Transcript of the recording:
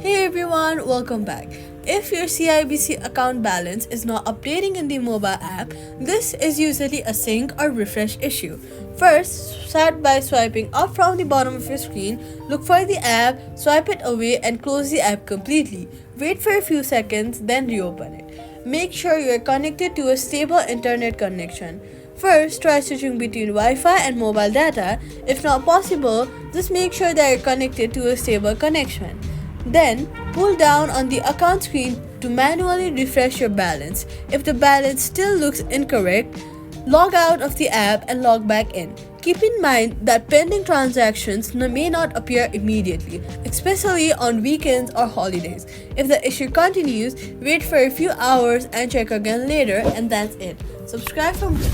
Hey everyone, welcome back. If your CIBC account balance is not updating in the mobile app, this is usually a sync or refresh issue. First, start by swiping up from the bottom of your screen, look for the app, swipe it away and close the app completely. Wait for a few seconds, then reopen it. Make sure you are connected to a stable internet connection. First, try switching between Wi-Fi and mobile data. If not possible, just make sure that you're connected to a stable connection. Then, pull down on the account screen to manually refresh your balance. If the balance still looks incorrect, log out of the app and log back in. Keep in mind that pending transactions may not appear immediately, especially on weekends or holidays. If the issue continues, wait for a few hours and check again later, and that's it. Subscribe for more.